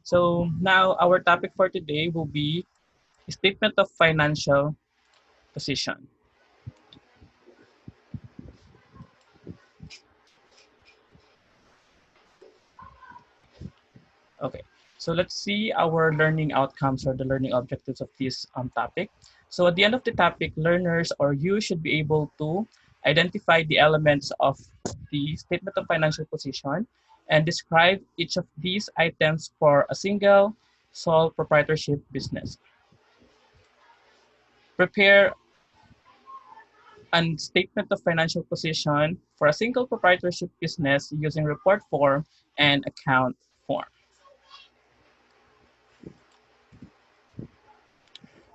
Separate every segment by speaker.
Speaker 1: So now our topic for today will be statement of financial position. Okay, so let's see our learning outcomes or the learning objectives of this topic. So at the end of the topic, learners or you should be able to identify the elements of the statement of financial position and describe each of these items for a single sole proprietorship business. Prepare a statement of financial position for a single proprietorship business using report form and account form.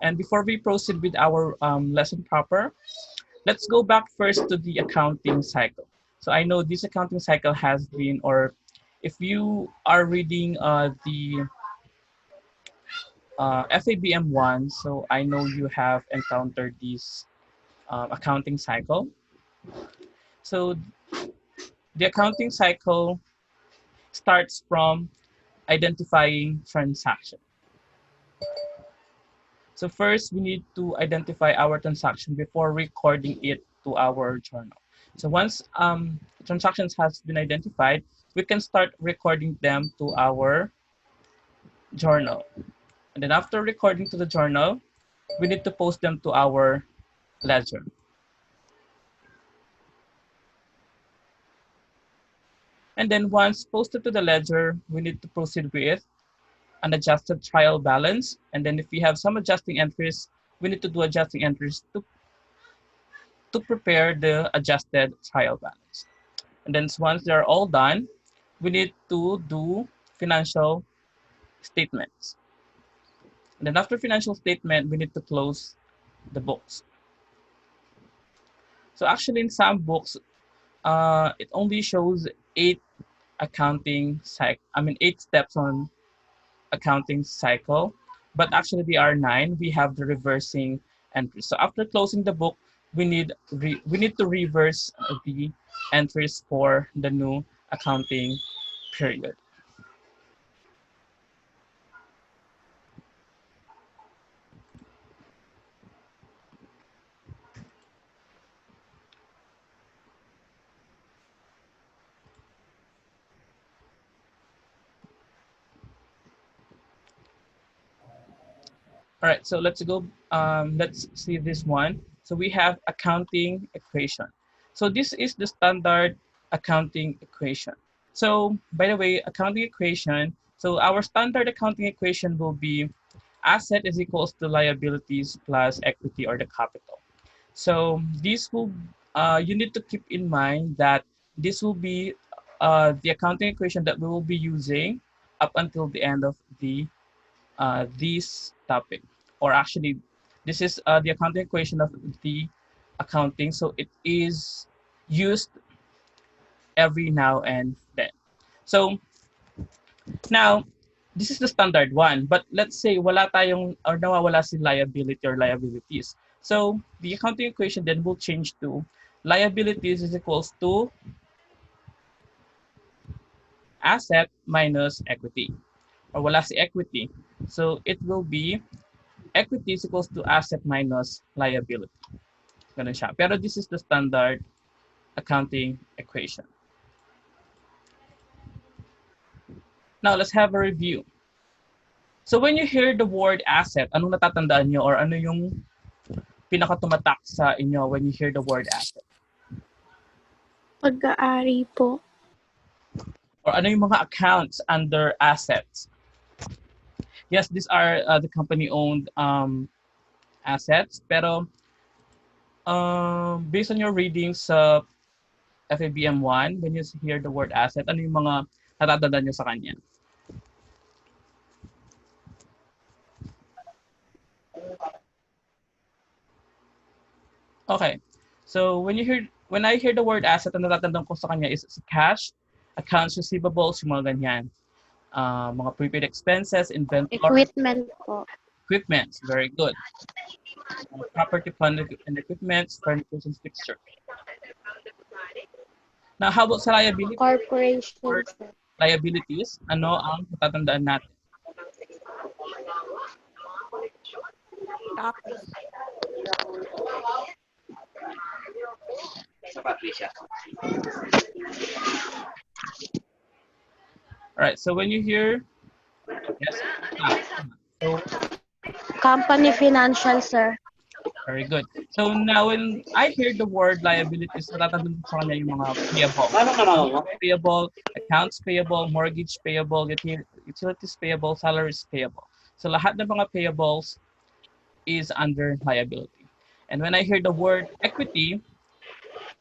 Speaker 1: And before we proceed with our lesson proper, let's go back first to the accounting cycle. So I know this accounting cycle has been, or if you are reading the FABM 1, so I know you have encountered this accounting cycle. So the accounting cycle starts from identifying transaction. So first, we need to identify our transaction before recording it to our journal. So once transactions has been identified, we can start recording them to our journal. And then after recording to the journal, we need to post them to our ledger. And then once posted to the ledger, we need to proceed with an adjusted trial balance. And then if we have some adjusting entries, we need to do adjusting entries to prepare the adjusted trial balance. And then once they're all done, we need to do financial statements. And then after financial statement, we need to close the books. So actually in some books, it only shows 8 8 steps on accounting cycle, but actually there are 9. We have the reversing entries. So after closing the book, we need to reverse the entries for the new accounting period. All right, so let's go. Let's see this one. So we have accounting equation. So this is the standard accounting equation. So by the way, accounting equation. So our standard accounting equation will be asset is equals to liabilities plus equity or the capital. So this will you need to keep in mind that this will be the accounting equation that we will be using up until the end of this topic, or actually, this is the accounting equation of the accounting. So it is used every now and then. So now, this is the standard one. But let's say wala tayong or nawawala si liability or liabilities. So the accounting equation then will change to liabilities is equals to asset minus equity. Or wala si equity. So it will be equity is equals to asset minus liability. Ganun siya. Pero this is the standard accounting equation. Now, let's have a review. So when you hear the word asset, anong natatandaan nyo or ano yung pinakatumatak sa inyo when you hear the word asset?
Speaker 2: Pag-aari po.
Speaker 1: Or ano yung mga accounts under assets? Yes, these are the company-owned assets. Pero based on your readings sa FABM 1, when you hear the word asset, ano yung mga natatandaan nyo sa kanya? Okay. So when I hear the word asset, ang natatandaan ko sa kanya is cash, accounts receivables, yung mga ganyan. Mga prepaid expenses, inventory.
Speaker 2: Equipment po.
Speaker 1: Equipment, very good. Property, plant, and equipment, furniture, and fixture. Now, how about sa liability?
Speaker 2: Corporation.
Speaker 1: Liabilities, ano ang natatandaan natin?
Speaker 2: Tapos,
Speaker 1: All right, so when you hear, yes, stop. So
Speaker 2: company financial, sir.
Speaker 1: very good. So now when I hear the word liabilities, natatandaan ko sa kanya yung mga payable. Bills payable, accounts payable, mortgage payable, utilities payable, salaries payable. So lahat ng mga payables is under liability. And when I hear the word equity,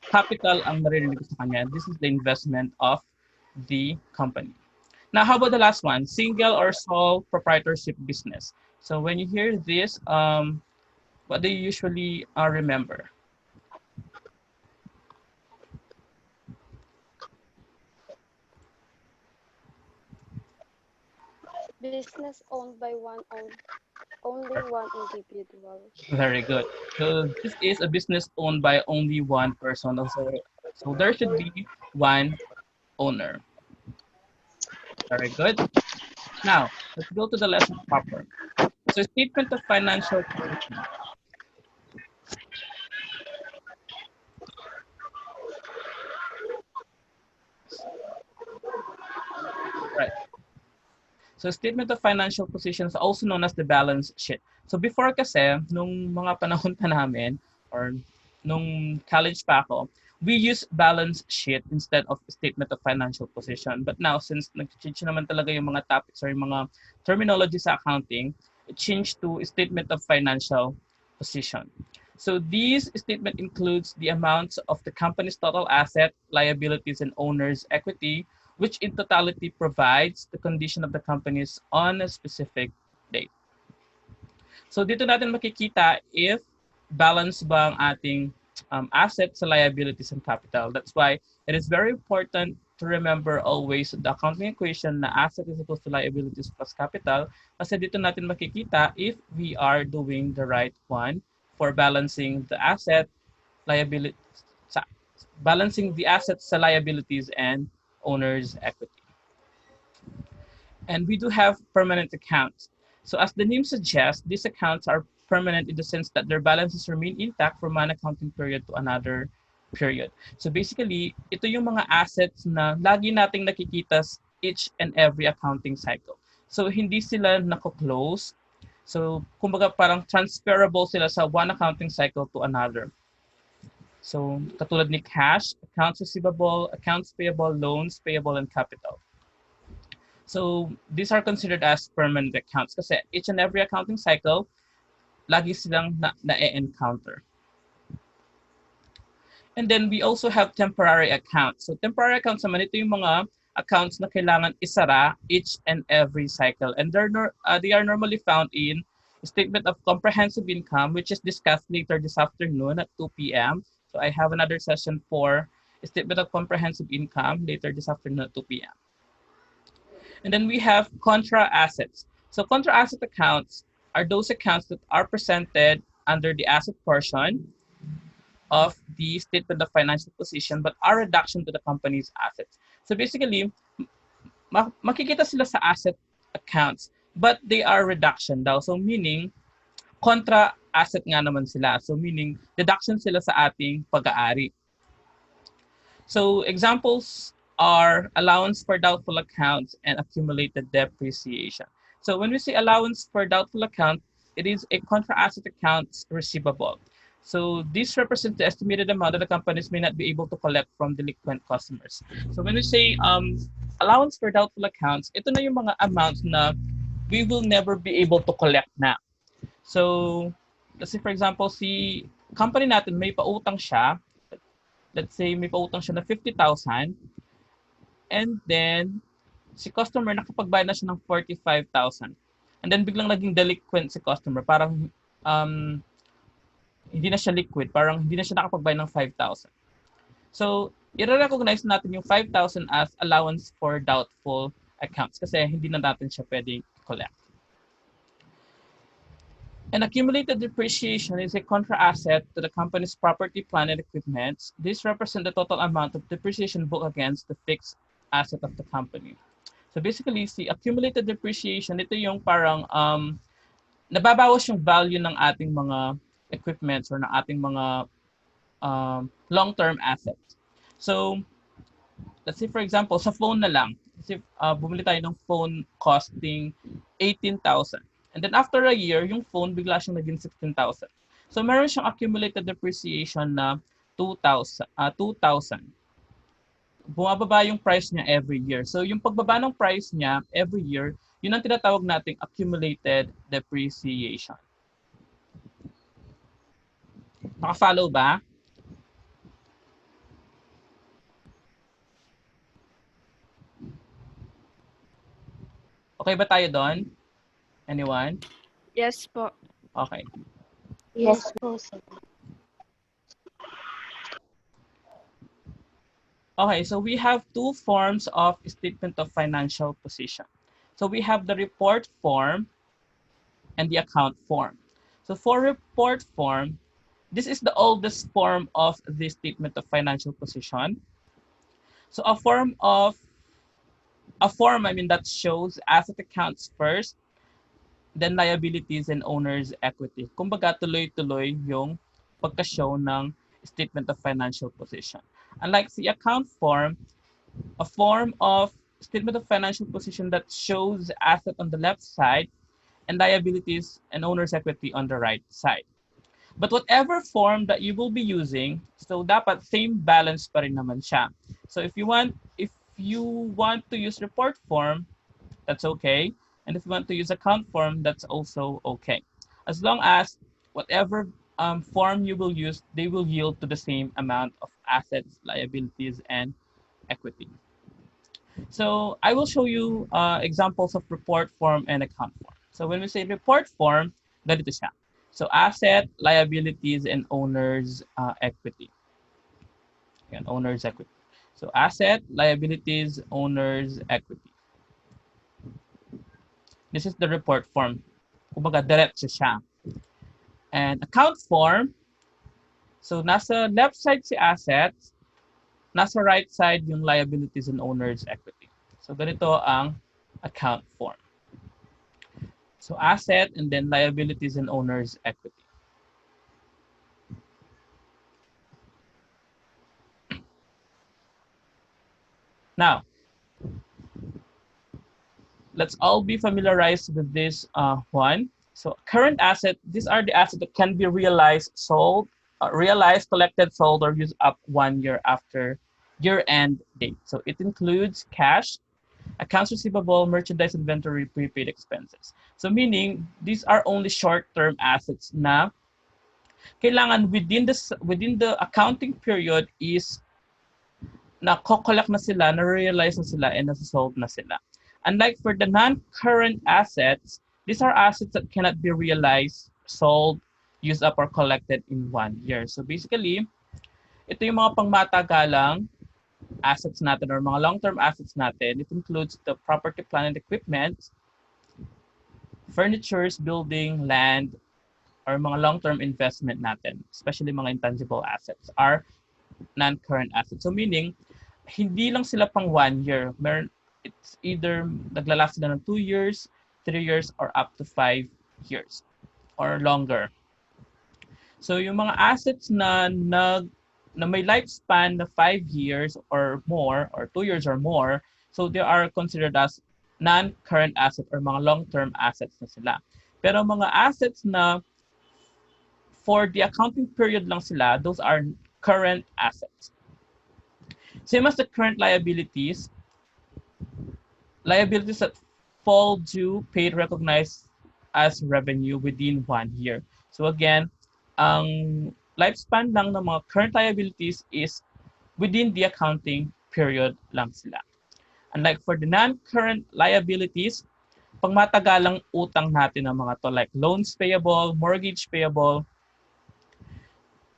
Speaker 1: capital ang naririnig ko sa kanya. This is the investment of the company. Now, how about the last one? Single or sole proprietorship business. So when you hear this, what do you usually remember?
Speaker 2: Business owned by only one individual.
Speaker 1: Very good. So this is a business owned by only one person. So there should be one owner. Very good. Now, let's go to the lesson proper. So statement of financial position. Right. So statement of financial position is also known as the balance sheet. So before kasi, nung mga panahon pa namin, or nung college pa ako, we use balance sheet instead of statement of financial position. But now, since nag-change naman talaga yung mga topics or yung mga terminology sa accounting, it changed to statement of financial position. So this statement includes the amounts of the company's total asset, liabilities, and owner's equity, which in totality provides the condition of the companies on a specific date. So dito natin makikita if balance ba ang ating assets, liabilities, and capital. That's why it is very important to remember always the accounting equation na asset is equals to liabilities plus capital, kasi dito natin makikita if we are doing the right one for balancing the asset, liability, balancing the assets sa liabilities and owner's equity. And we do have permanent accounts. So as the name suggests, these accounts are permanent in the sense that their balances remain intact from one accounting period to another period. So basically, ito yung mga assets na lagi nating nakikita each and every accounting cycle. So hindi sila nako-close. So kumbaga parang transferable sila sa one accounting cycle to another. So katulad ni cash, accounts receivable, accounts payable, loans payable, and capital. So these are considered as permanent accounts kasi each and every accounting cycle, lagi silang na-encounter. And then we also have temporary accounts. So temporary accounts naman, ito yung mga accounts na kailangan isara each and every cycle. And they are normally found in statement of comprehensive income, which is discussed later this afternoon at 2 p.m. So I have another session for statement of comprehensive income later this afternoon at 2 p.m. And then we have contra assets. So contra asset accounts are those accounts that are presented under the asset portion of the statement of financial position but are reduction to the company's assets. So basically, makikita sila sa asset accounts but they are reduction daw. So meaning, contra asset nga naman sila. So meaning, deduction sila sa ating pag-aari. So examples are allowance for doubtful accounts and accumulated depreciation. So when we say allowance for doubtful account, it is a contra asset accounts receivable. So this represents the estimated amount that the companies may not be able to collect from delinquent customers. So when we say allowance for doubtful accounts, ito na yung mga amounts na we will never be able to collect na. So let's say for example, si company natin may pautang siya. Let's say may pautang siya na 50,000 and then si customer nakapagbayad na siya ng 45,000. And then biglang naging delinquent si customer. Parang hindi na siya liquid. Parang hindi na siya nakapagbayad ng 5,000. So, i-recognize natin yung 5,000 as allowance for doubtful accounts kasi hindi na natin siya pwedeng collect. And accumulated depreciation is a contra asset to the company's property, plant, and equipment. This represents the total amount of depreciation booked against the fixed asset of the company. So basically, si accumulated depreciation, ito yung parang nababawas yung value ng ating mga equipments or ng ating mga long-term assets. So, let's say for example, sa phone na lang, kasi bumili tayo ng phone costing 18,000. And then after a year, yung phone bigla siyang naging 16,000. So meron siyang accumulated depreciation na 2,000. Bumababa yung price niya every year. So yung pagbaba ng price niya every year, yun ang tinatawag nating accumulated depreciation. Naka-follow ba? Okay ba tayo doon? Anyone?
Speaker 3: Yes po.
Speaker 1: Okay.
Speaker 2: Yes po, sir.
Speaker 1: Okay, so we have two forms of statement of financial position. So we have the report form and the account form. So for report form, this is the oldest form of the statement of financial position. So a form, I mean, that shows asset accounts first, then liabilities and owner's equity. Kumbaga, tuloy-tuloy yung pagka-show ng statement of financial position. Unlike the account form, a form of statement of financial position that shows asset on the left side and liabilities and owner's equity on the right side. But whatever form that you will be using, so dapat same balance pa rin naman siya. So if you want to use report form, that's okay. And if you want to use account form, that's also okay. As long as whatever form you will use, they will yield to the same amount of assets, liabilities, and equity. So I will show you examples of report form and account form. So when we say report form, ganito siya. So asset, liabilities, and owner's equity. Yan, owner's equity. So asset, liabilities, owner's equity. This is the report form. Kumbaga, diretso siya. And account form, so nasa left side si assets, nasa right side yung liabilities and owner's equity. So ganito ang account form. So asset and then liabilities and owner's equity. Now, let's all be familiarized with this one. So current asset, these are the assets that can be realized, sold, realized, collected, sold, or used up 1 year after year-end date. So it includes cash, accounts receivable, merchandise inventory, prepaid expenses. So meaning, these are only short-term assets na kailangan within the accounting period is na-collect na sila, na-realize na sila, and na-sold na sila. Unlike for the non-current assets, these are assets that cannot be realized, sold, used up, or collected in 1 year. So basically, ito yung mga pangmatagalang assets natin or mga long-term assets natin. It includes the property, plant, and equipment, furnitures, building, land, or mga long-term investment natin, especially mga intangible assets, are non-current assets. So meaning, hindi lang sila pang 1 year. It's either naglalast sila ng 2 years, 3 years, or up to 5 years or longer. So yung mga assets na may lifespan na 5 years or more or 2 years or more, so they are considered as non-current asset or mga long-term assets na sila. Pero mga assets na for the accounting period lang sila, those are current assets. Same as the current liabilities, liabilities that fall due, paid, recognized as revenue within 1 year. So again, ang lifespan lang ng mga current liabilities is within the accounting period lang sila. Unlike for the non-current liabilities, pangmatagalang utang natin ng mga to like loans payable, mortgage payable.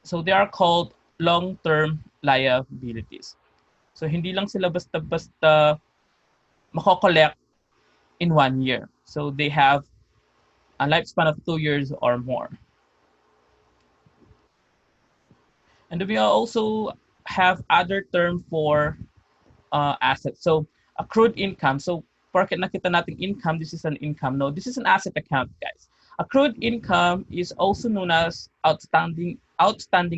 Speaker 1: So they are called long-term liabilities. So hindi lang sila basta-basta mako-collect in 1 year. So they have a lifespan of 2 years or more. And we also have other term for assets. So accrued income. So porket nakita natin income, this is an income. No, this is an asset account, guys. Accrued income is also known as outstanding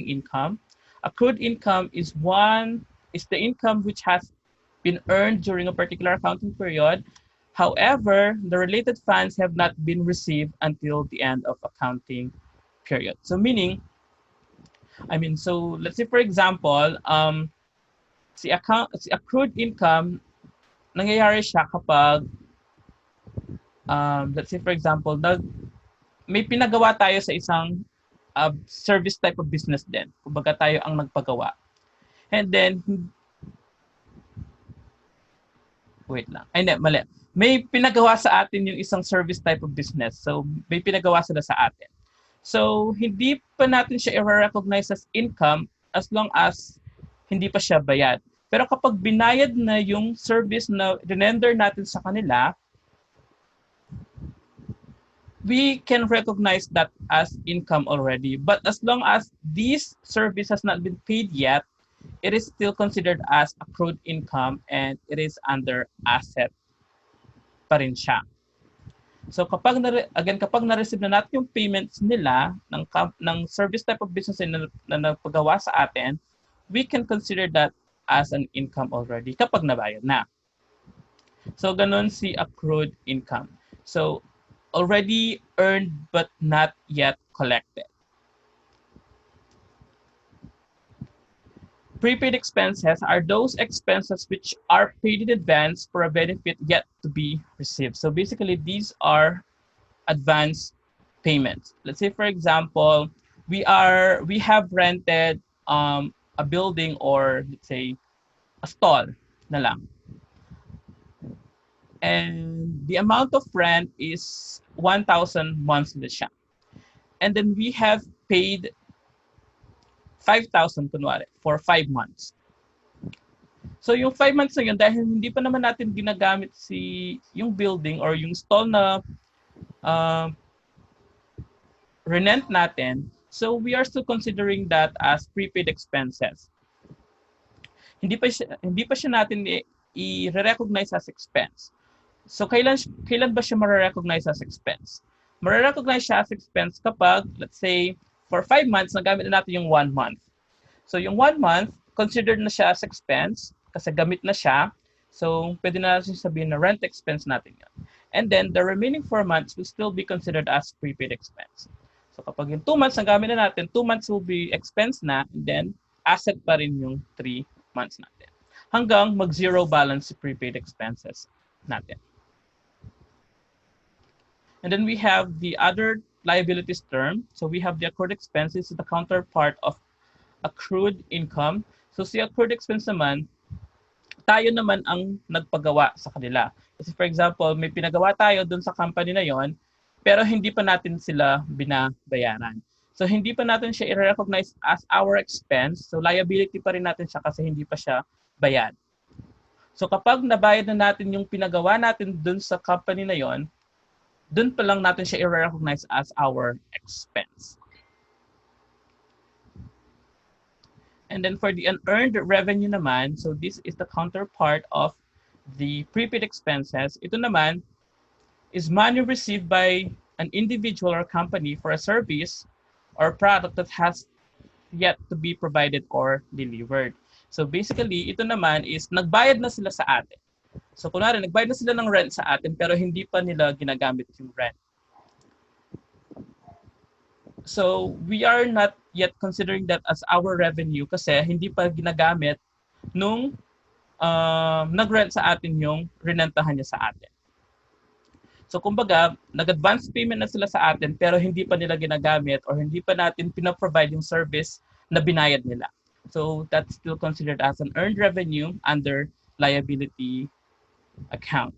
Speaker 1: income. Accrued income is the income which has been earned during a particular accounting period. However, the related funds have not been received until the end of accounting period. So meaning, so let's say for example, si accrued income, nangyayari siya kapag, let's say for example, may pinagawa tayo sa isang service type of business din. Kumbaga tayo ang nagpagawa. And then, wait lang. Ay, hindi, mali. May pinagawa sa atin yung isang service type of business. So, may pinagawa sila sa atin. So, hindi pa natin siya i-recognize as income as long as hindi pa siya bayad. Pero kapag binayad na yung service na render natin sa kanila, we can recognize that as income already. But as long as this service has not been paid yet, it is still considered as accrued income and it is under asset pa rin siya. So kapag na-receive na natin yung payments nila ng service type of business na nagpagawa sa atin, we can consider that as an income already kapag nabayad na. So ganun si accrued income. So already earned but not yet collected. Prepaid expenses are those expenses which are paid in advance for a benefit yet to be received. So basically, these are advance payments. Let's say, for example, we have rented a building, or let's say a stall na lang. And the amount of rent is 1,000 monthly siya. And then we have paid 5,000 kunwari for 5 months. So yung 5 months na yun, dahil hindi pa naman natin ginagamit yung building or yung stall na rent natin, so we are still considering that as prepaid expenses. Hindi pa siya natin i-recognize as expense. So kailan ba siya ma-recognize as expense? Ma-recognize siya as expense kapag, let's say, for 5 months, nagamit na natin yung 1 month. So yung 1 month, considered na siya as expense kasi gamit na siya. So pwede na natin sabihin na rent expense natin yun. And then the remaining 4 months will still be considered as prepaid expense. So kapag yung 2 months nagamit na natin, 2 months will be expense na, and then asset pa rin yung 3 months natin. Hanggang mag-zero balance si prepaid expenses natin. And then we have the other liabilities term. So we have the accrued expenses, the counterpart of accrued income. So si accrued expense naman, tayo naman ang nagpagawa sa kanila. Kasi for example, may pinagawa tayo dun sa company na yon, pero hindi pa natin sila binabayaran. So hindi pa natin siya i-recognize as our expense. So liability pa rin natin siya kasi hindi pa siya bayad. So kapag nabayad na natin yung pinagawa natin dun sa company na yon, dun pa lang natin siya i-recognize as our expense. And then for the unearned revenue naman, so this is the counterpart of the prepaid expenses. Ito naman is money received by an individual or company for a service or product that has yet to be provided or delivered. So basically, ito naman is nagbayad na sila sa atin. So kunwari, nagbayad na sila ng rent sa atin pero hindi pa nila ginagamit yung rent. So we are not yet considering that as our revenue kasi hindi pa ginagamit nung nag-rent sa atin yung rinentahan niya sa atin. So kumbaga, nag-advance payment na sila sa atin pero hindi pa nila ginagamit or hindi pa natin pinaprovide yung service na binayad nila. So that's still considered as an earned revenue under liability account.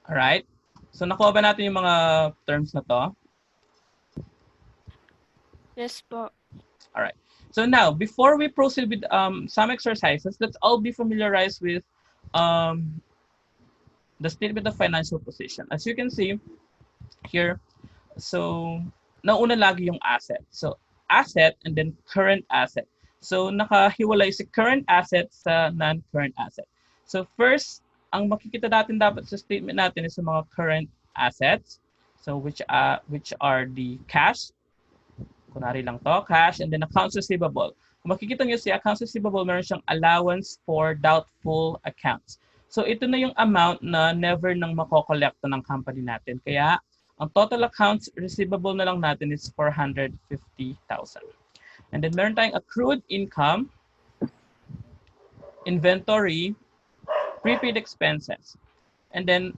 Speaker 1: Alright? So nakuha ba natin yung mga terms na to?
Speaker 2: Yes po.
Speaker 1: Alright. So now, before we proceed with some exercises, let's all be familiarized with the statement of financial position. As you can see here, so nauna lagi yung asset. So asset and then current asset. So nakahiwalay si current asset sa non-current asset. So first, ang makikita natin dapat sa statement natin is sa mga current assets. So which are the cash, kunwari lang to, cash, and then accounts receivable. Kung makikita niyo si accounts receivable, meron siyang allowance for doubtful accounts. So ito na yung amount na never nang makokolekta ng company natin. Kaya ang total accounts receivable na lang natin is 450,000. And then meron tayong accrued income, inventory, prepaid expenses. And then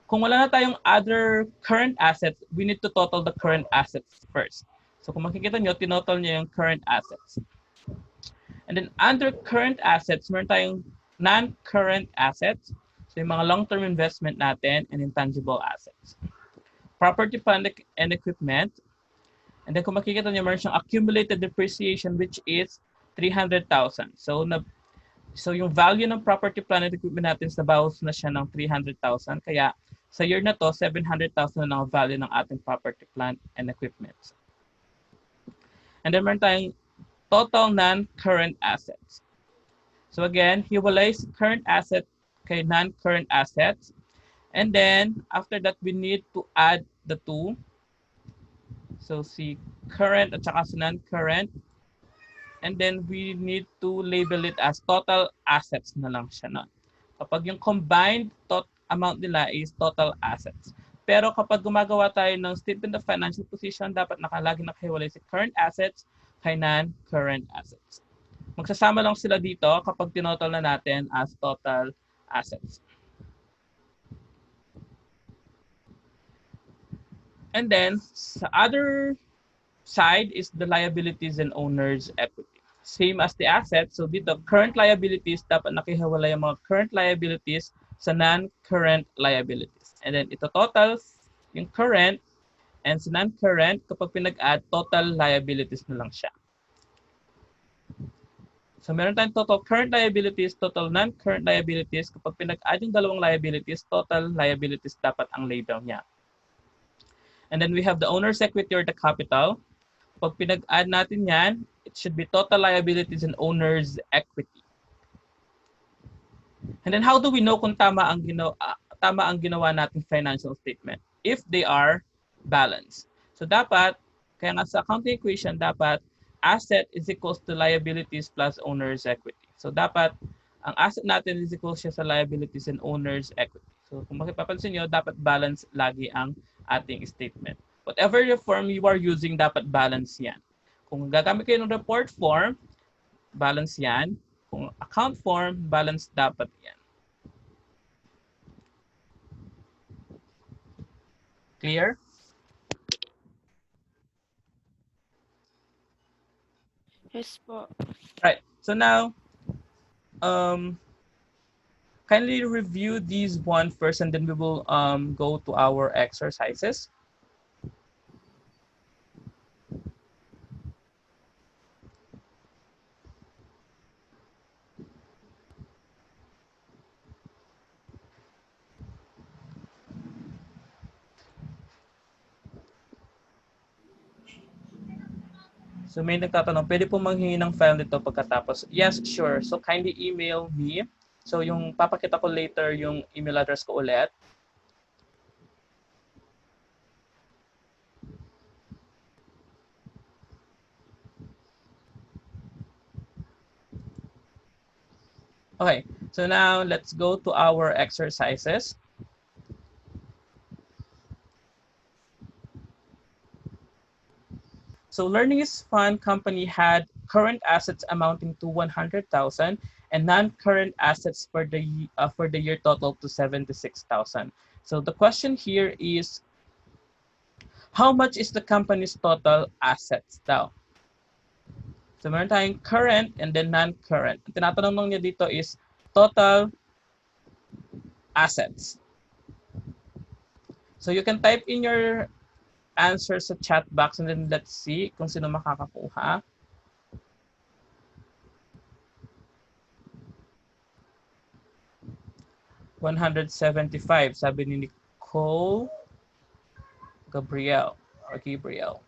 Speaker 1: kung wala na tayong other current assets, we need to total the current assets first. So kung makikita nyo, tinotal nyo yung current assets. And then under current assets, meron tayong non-current assets. So yung mga long-term investment natin and intangible assets. Property, plant, and equipment. And then kung makikita nyo, meron siyang accumulated depreciation which is 300,000. So yung value ng property, plant, and equipment natin sa bawas na siya ng 300,000. Kaya sa year na to, 700,000 na ang value ng ating property, plant, and equipment. And then meron tayong total non-current assets. So again, hiwalay current asset kay non-current assets. And then after that, we need to add the two. So si current at saka si non-current. And then we need to label it as total assets na lang siya nun. Kapag yung combined amount nila is total assets. Pero kapag gumagawa tayo ng statement of financial position, dapat lagi nakahiwalay si current assets kay non-current assets. Magsasama lang sila dito kapag tinotal na natin as total assets. And then, sa other side is the liabilities and owner's equity. Same as the assets. So dito, current liabilities, dapat nakihiwalay yung mga current liabilities sa non-current liabilities. And then ito total yung current and sa non-current, kapag pinag-add, total liabilities na lang siya. So meron tayong total current liabilities, total non-current liabilities. Kapag pinag-add yung dalawang liabilities, total liabilities dapat ang label niya. And then we have the owner's equity or the capital. Pag pinag-add natin yan, it should be total liabilities and owner's equity. And then how do we know kung tama ang ginawa nating financial statement? If they are balanced. So dapat, kaya nga sa accounting equation, dapat asset is equals to liabilities plus owner's equity. So dapat ang asset natin is equals siya sa liabilities and owner's equity. So kung makipapansin nyo, dapat balance lagi ang ating statement. Whatever your form you are using, dapat balance yan. Kung gagamit kayo ng report form, balance yan. Kung account form, balance dapat yan. Clear?
Speaker 2: Yes po.
Speaker 1: Right. So now, kindly review these one first, and then we will go to our exercises. So may nagtatanong, pwede po manghingi ng file nito pagkatapos? Yes, sure. So kindly email me. So yung papakita ko later yung email address ko ulit. Okay, so now let's go to our exercises. So Learning is Fun company had current assets amounting to 100,000 and non-current assets for the year total to 76,000. So the question here is, how much is the company's total assets daw? So meron tayong current and then non-current. Ang tinatanong nung niya dito is total assets. So you can type in your answer sa chat box and then let's see kung sino makakakuha. $175, sabi ni Nicole Gabriel. 176.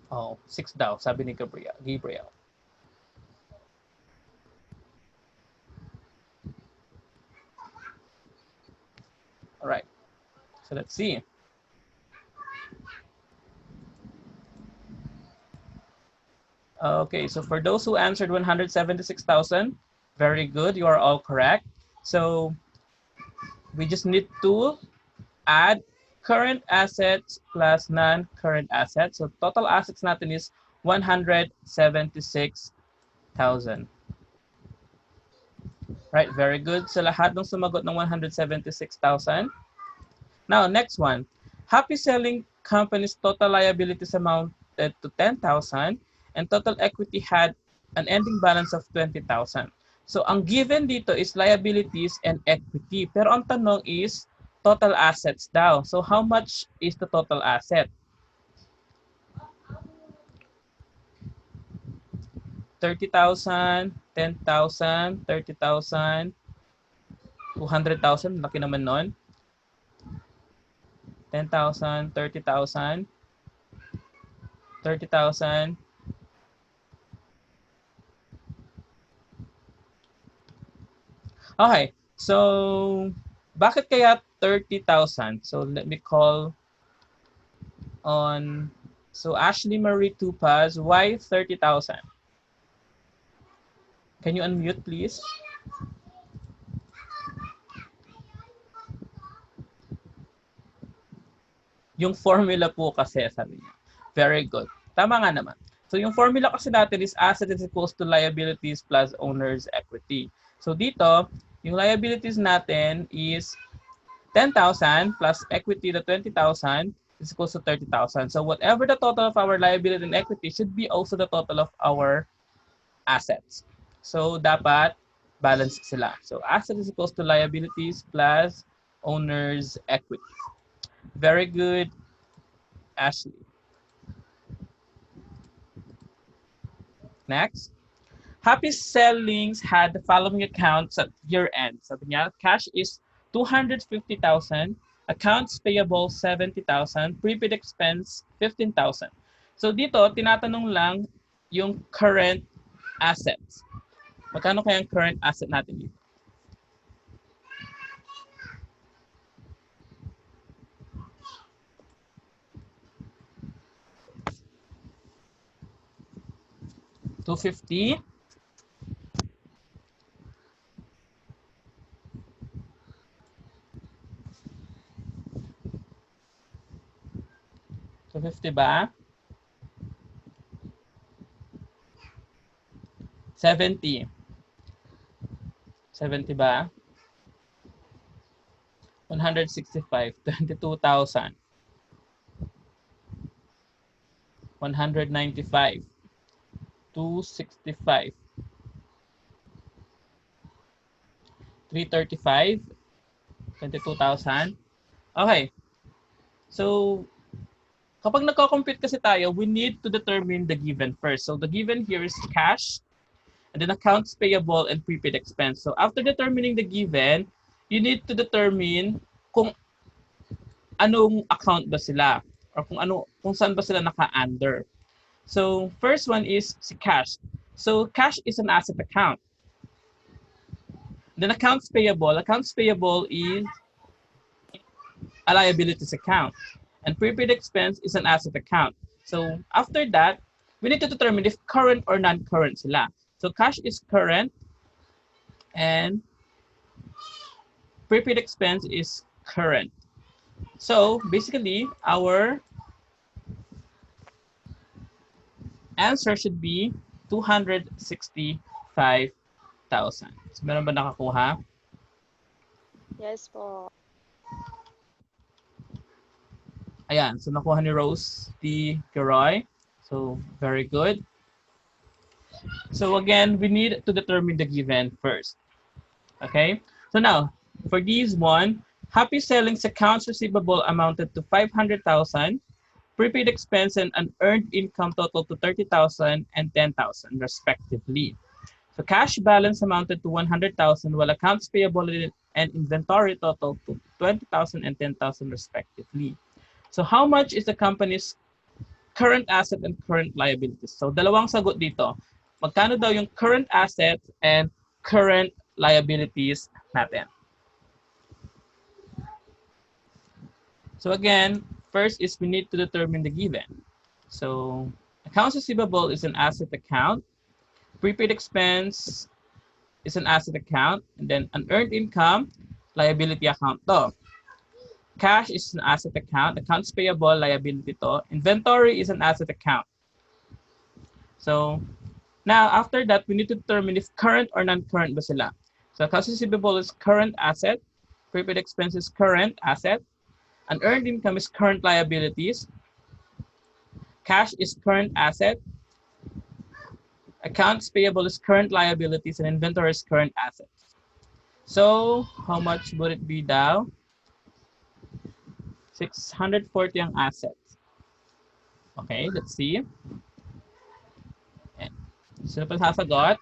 Speaker 1: Oh, 6 daw, sabi ni Gabriel. All right. So let's see. Okay, so for those who answered 176,000, very good. You are all correct. So we just need to add current assets plus non-current assets. So total assets natin is 176,000. Right, very good. So lahat ng sumagot ng 176,000. Now, next one. Happy Selling Company's total liabilities amounted to 10,000 and total equity had an ending balance of 20,000. So, ang given dito is liabilities and equity. Pero ang tanong is total assets daw. So, how much is the total asset? 30,000, 10,000, 30,000, 200,000. Laki naman nun. 10,000, 30,000, 30,000. Okay, so bakit kaya 30,000? So let me call on, so Ashley Marie Tupaz, why 30,000? Can you unmute please? Yung formula po kasi, sabi niya. Very good. Tama nga naman. So yung formula kasi natin is asset is equals to liabilities plus owner's equity. So dito, yung liabilities natin is 10,000 plus equity, the 20,000 is equals to 30,000. So whatever the total of our liability and equity should be also the total of our assets. So dapat balance sila. So asset is equals to liabilities plus owner's equity. Very good, Ashley. Next. Happy Sellings had the following accounts at year-end. Sabi niya, cash is 250,000, accounts payable 70,000, prepaid expense 15,000. So dito, tinatanong lang yung current assets. Magkano kaya ang current asset natin dito? $250. $250 ba? 70. 70 ba? 165. 22,000. 195. 265. 335. 22,000. Okay. So, kapag nagko-compute kasi tayo, we need to determine the given first. So, the given here is cash, and then accounts payable and prepaid expense. So, after determining the given, you need to determine kung anong account ba sila or kung saan ba sila naka-under. So, first one is si cash. So, cash is an asset account. Then accounts payable is a liabilities account. And prepaid expense is an asset account. So after that, we need to determine if current or non-current sila. So cash is current and prepaid expense is current. So basically, our answer should be 265,000. So meron ba nakakuha?
Speaker 2: Yes po.
Speaker 1: Ayan, so nakuha ni Rose D. Garoy. So very good. So again, we need to determine the given first. Okay, so now for these one, Happy Sellings accounts receivable amounted to 500,000, prepaid expense and unearned income total to 30,000 and 10,000 respectively. So cash balance amounted to 100,000 while accounts payable and inventory total to 20,000 and 10,000 respectively. So how much is the company's current asset and current liabilities? So dalawang sagot dito. Magkano daw yung current assets and current liabilities natin? So again, first is we need to determine the given. So accounts receivable is an asset account. Prepaid expense is an asset account. And then unearned income, liability account to. Cash is an asset account. Accounts payable, liability to. Inventory is an asset account. So now after that, we need to determine if current or non-current ba sila. So accounts receivable is current asset. Prepaid expense is current asset. Unearned income is current liabilities. Cash is current asset. Accounts payable is current liabilities, and inventory is current assets. So how much would it be daw? 640 ang assets. Okay, let's see. Sino pa sasagot?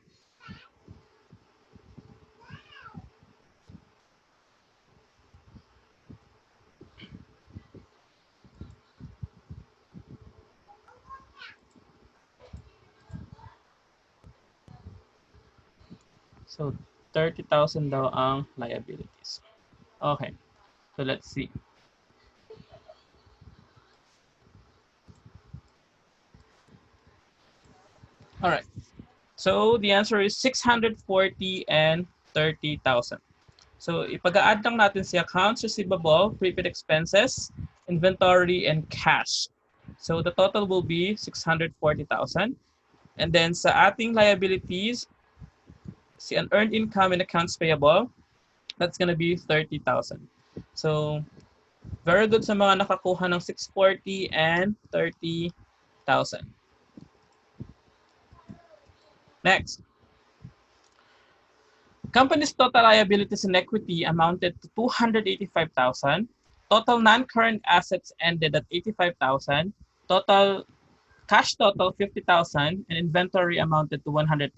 Speaker 1: So 30,000 daw ang liabilities. Okay, so let's see. All right. So the answer is 640 and 30,000. So ipag-add lang natin si accounts receivable, prepaid expenses, inventory, and cash. So the total will be 640,000. And then sa ating liabilities, si unearned income and accounts payable, that's gonna be 30,000. So very good sa mga nakakuha ng 640 and 30,000. Next. Company's total liabilities and equity amounted to 285,000. Total non-current assets ended at 85,000. Total cash total 50,000 and inventory amounted to 100,000.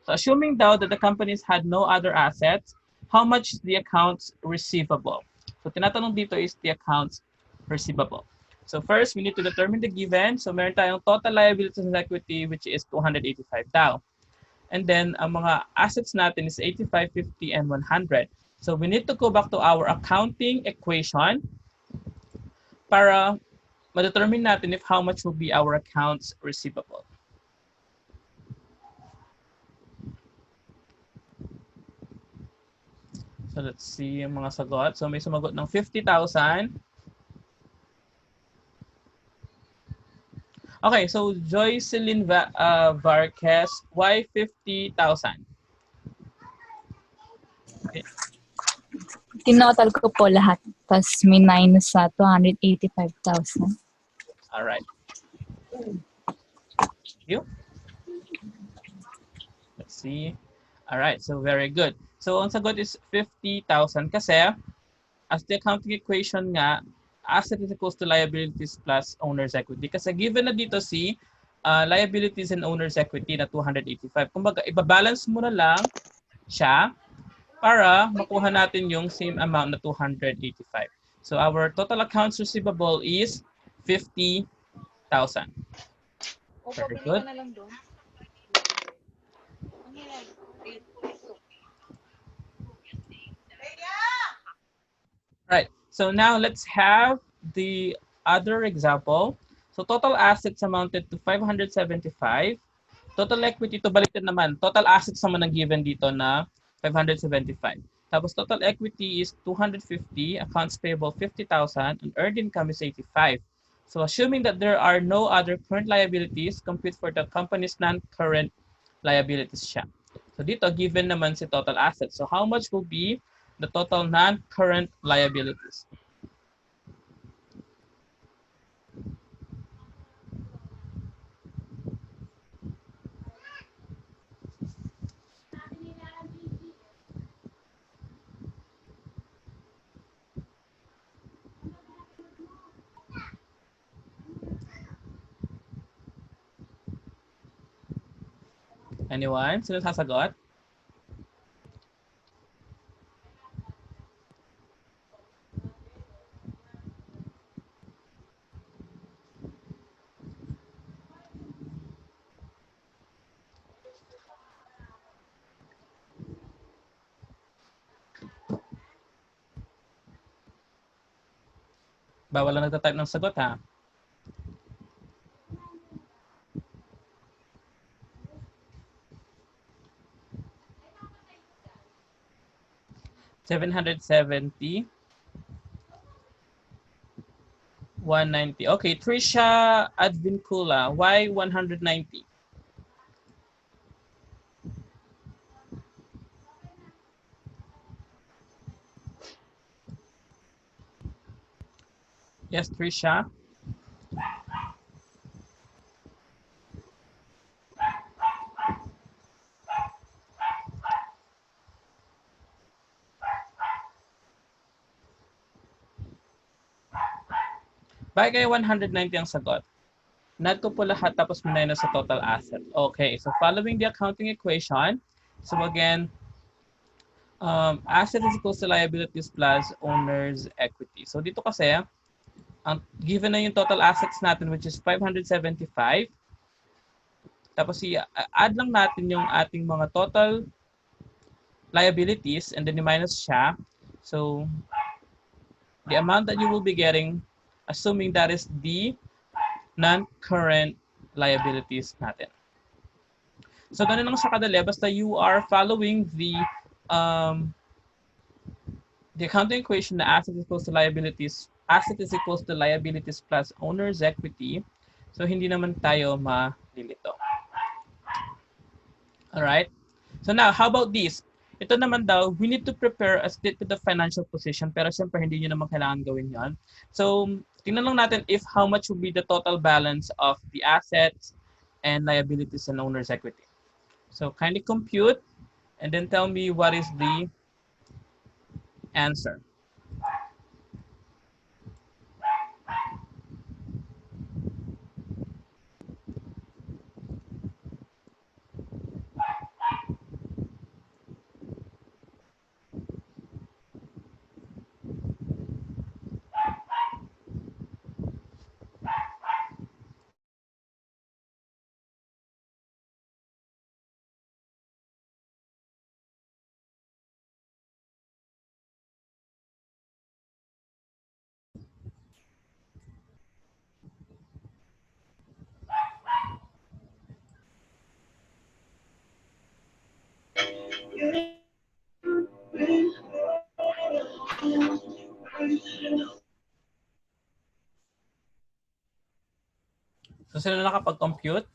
Speaker 1: So assuming though that the companies had no other assets, how much is the accounts receivable? So tinatanong dito is the accounts receivable. So first, we need to determine the given. So meron tayong total liabilities and equity which is 285 daw. And then ang mga assets natin is 85, 50, and 100. So we need to go back to our accounting equation para ma-determine natin if how much will be our accounts receivable. So let's see yung mga sagot. So may sumagot ng 50,000. Okay, so Joycelyn Varquez, why 50,000? Okay.
Speaker 3: Tinotal ko po lahat. Tapos may minus sa 285,000.
Speaker 1: All right. You? Let's see. All right, so very good. So ang sagot is 50,000 kasi as the accounting equation nga, asset is equals to liabilities plus owner's equity. Kasi given na dito si liabilities and owner's equity na 285. Kumbaga, ibabalance mo na lang siya para makuha natin yung same amount na 285. So our total accounts receivable is 50,000. Very good. Right. So now let's have the other example. So total assets amounted to 575. Total equity, to baliktad naman. Total assets naman ang given dito na 575. Tapos total equity is 250, accounts payable 50,000, and earned income is 85. So assuming that there are no other current liabilities, compute for the company's non-current liabilities siya. So dito, given naman si total assets. So how much will be the total non-current liabilities? Anyone? Sino sasagot? Bawal lang nagtatype ng sagot, ha? $770, $190. Okay, Trisha Advincula, why 190? Yes, Trisha. Bagay 190 ang sagot. Nad ko po lahat tapos minus sa total asset. Okay, so following the accounting equation, so again, asset is equals to liabilities plus owner's equity. So dito kasi, ang given na yung total assets natin which is 575. Tapos i-add lang natin yung ating mga total liabilities and then i-minus siya. So the amount that you will be getting, assuming that is the non-current liabilities natin. So ganun lang siya kadali, basta you are following the accounting equation na asset is equals to liabilities, asset is equals to liabilities plus owner's equity. So hindi naman tayo malilito. Alright? So now, how about this? Ito naman daw, we need to prepare a statement of financial position, pero siyempre hindi nyo naman kailangan gawin yon. So, tingnan lang natin if how much will be the total balance of the assets and liabilities and owner's equity. So, kindly compute and then tell me what is the answer. So, sila nakapag-compute?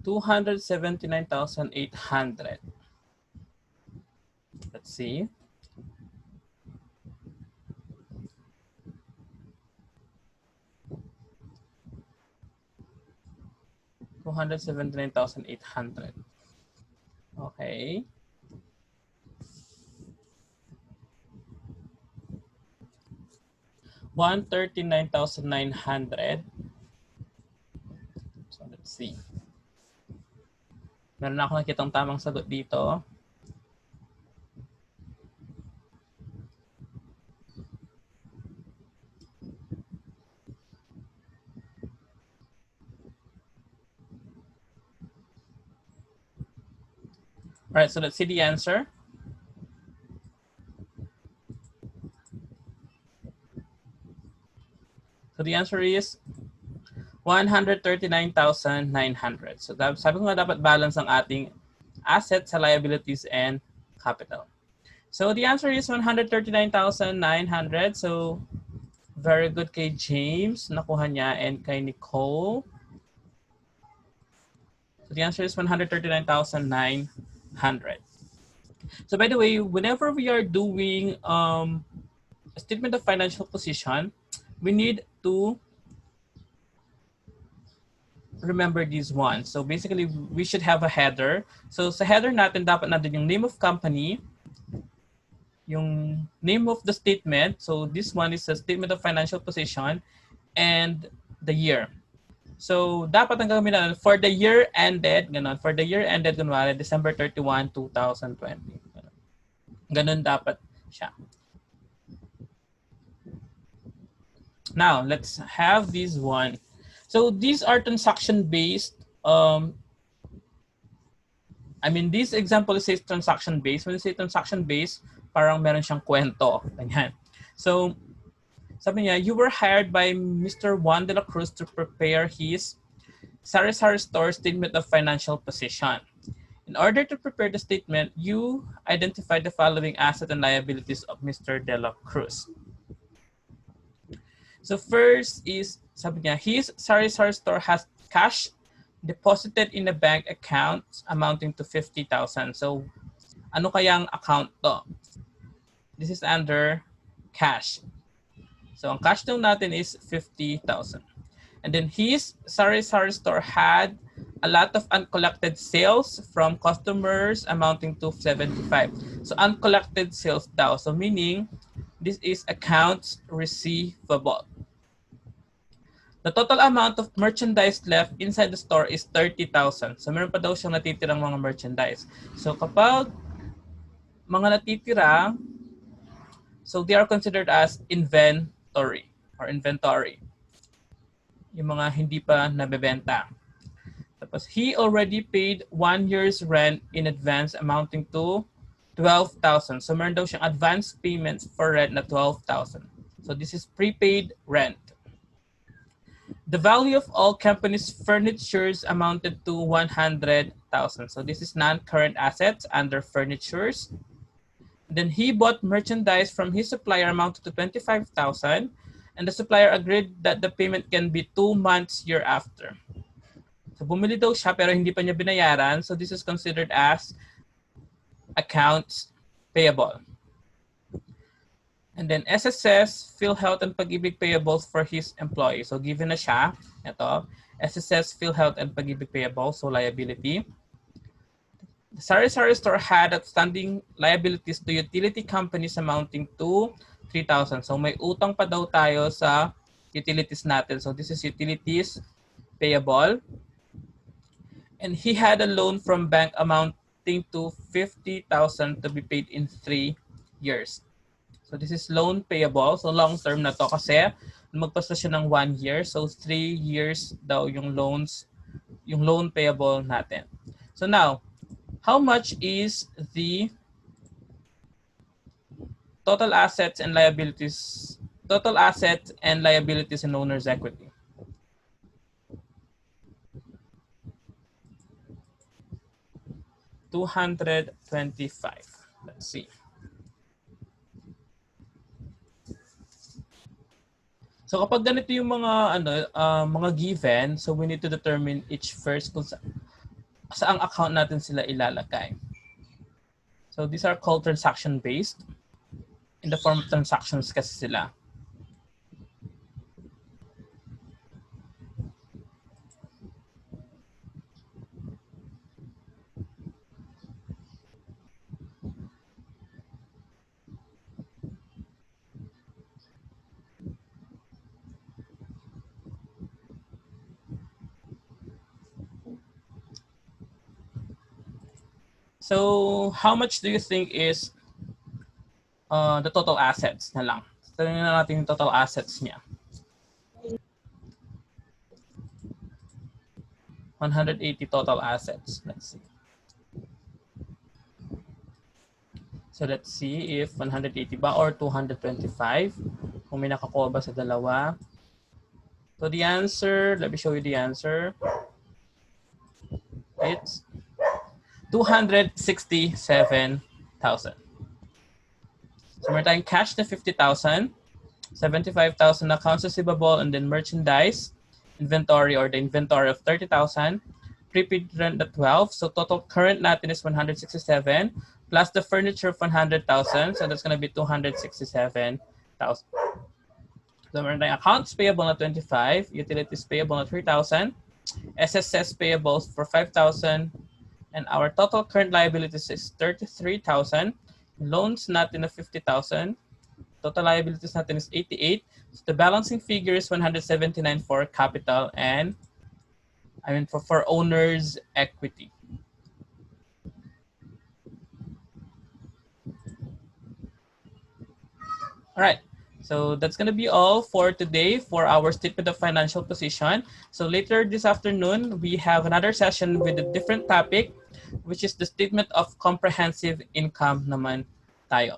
Speaker 1: $279,800. Let's see. $279,800. Okay. $139,900. So let's see. Meron na ako nakitang tamang sagot dito. Alright, so let's see the answer. So the answer is 139,900. So sabi ko nga dapat balance ang ating assets sa liabilities and capital. So the answer is 139,900. So very good kay James, nakuha niya, and kay Nicole. So the answer is 139,900. So by the way, whenever we are doing a statement of financial position, we need to remember these ones. So basically, we should have a header. So sa header natin, dapat natin yung name of company, yung name of the statement. So this one is a statement of financial position and the year. So dapat ang gagawin natin for the year ended, ganon. For the year ended, kunwari, December 31, 2020. Ganon dapat siya. Now, let's have this one. So these are transaction-based. This example says transaction-based. When you say transaction-based, parang meron siyang kwento. Ganyan. So, sabi niya, you were hired by Mr. Juan de la Cruz to prepare his Sari-Sari store statement of financial position. In order to prepare the statement, you identify the following assets and liabilities of Mr. de la Cruz. So first is, sabi niya, his Sari-Sari store has cash deposited in a bank account amounting to 50,000. So ano kayang account to? This is under cash. So ang cash daw natin is 50,000. And then his Sari-Sari store had a lot of uncollected sales from customers amounting to 75. So uncollected sales daw. So meaning, this is accounts receivable. The total amount of merchandise left inside the store is 30,000. So meron pa daw siyang natitirang mga merchandise. So kapag mga natitira, so they are considered as inventory or inventory. Yung mga hindi pa nabebenta. Tapos he already paid 1 year's rent in advance amounting to 12,000. So meron daw siyang advance payments for rent na 12,000. So this is prepaid rent. The value of all company's furnitures amounted to 100,000. So this is non-current assets under furnitures. Then he bought merchandise from his supplier amounted to 25,000, and the supplier agreed that the payment can be 2 months year after. So bumili daw siya pero hindi pa niya binayaran. So this is considered as accounts payable. And then SSS, PhilHealth and Pag-ibig payables for his employee. So given na siya, ito, SSS, PhilHealth and Pag-ibig payables, so liability. The Sari-Sari store had outstanding liabilities to utility companies amounting to 3,000. So may utang pa daw tayo sa utilities natin. So this is utilities payable. And he had a loan from bank amounting to 50,000 to be paid in 3 years. So this is loan payable. So long term na to kasi magpasa siya ng 1 year. So 3 years daw yung loan payable natin. So now, how much is the total assets and liabilities in owner's equity? $225. Let's see. So kapag ganito yung mga given, so we need to determine each first kung saang account natin sila ilalagay. So these are called transaction based. In the form of transactions kasi sila. So how much do you think is the total assets na lang? Tingnan natin yung total assets niya. 180 total assets. Let's see. So let's see if 180 ba or 225. Kung may nakakuha ba sa dalawa. So the answer, let me show you the answer. It's 267,000. So meron tayong cash na 50,000, 75,000 na accounts receivable, and then merchandise, inventory or the inventory of 30,000, prepaid rent na 12. So total current natin is 167 plus the furniture of 100,000. So that's going to be 267,000. So meron tayong accounts payable na 25, utilities payable na 3,000, SSS payables for 5,000, and our total current liabilities is 33,000. Loans natin na 50,000. Total liabilities natin is 88. So the balancing figure is 179 for capital and for owner's equity. All right. So that's going to be all for today for our statement of financial position. So later this afternoon, we have another session with a different topic, which is the statement of comprehensive income naman tayo.